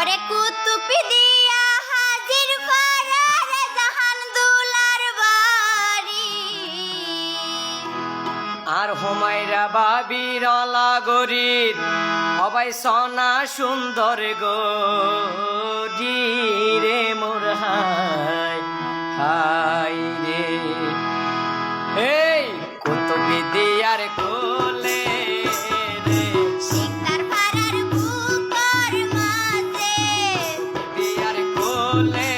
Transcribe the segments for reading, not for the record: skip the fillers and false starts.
ওরে কুতুবি দিয়া হাজির করার জাহান দুলার বাড়ি আর হুমায়রা বাবির লাগরির সবাই সনা সুন্দর গরি রে মোর হাই হাই রে এই কুতুবি দিয়ার কোলে রে শিকদার পাড়ার বুকর মাঝে দিয়ার কোলে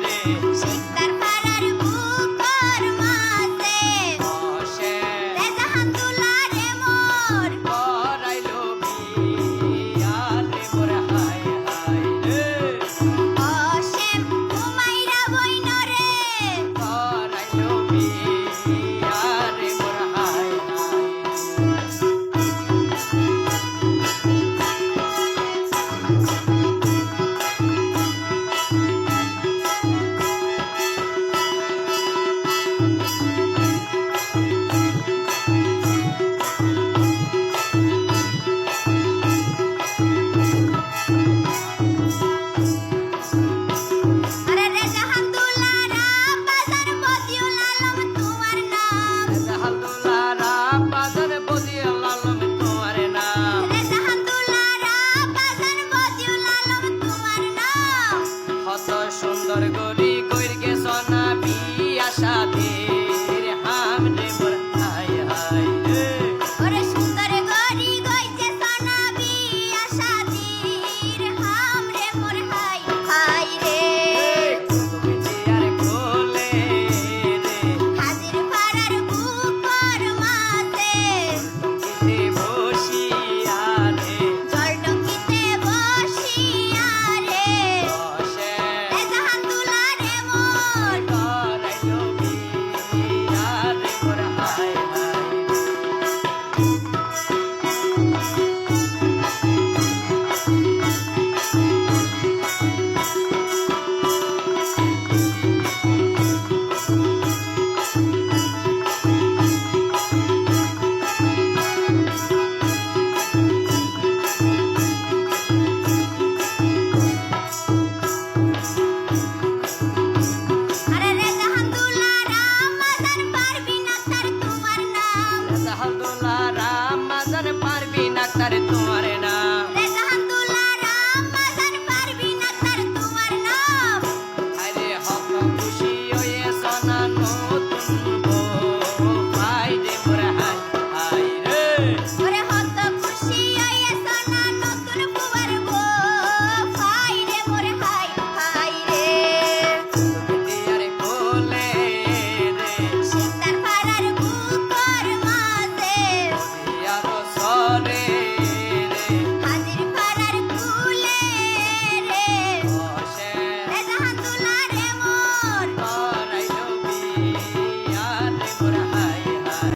রে শিকদার পাড়ার বুকর মাঝে বসে রে জাহান দুলারে মোর করাইলো বিয়া রে মোর হাই হাই রে অসেম হুমায়রা বইনরে করাইলো বিয়া রে মোর হাই হাই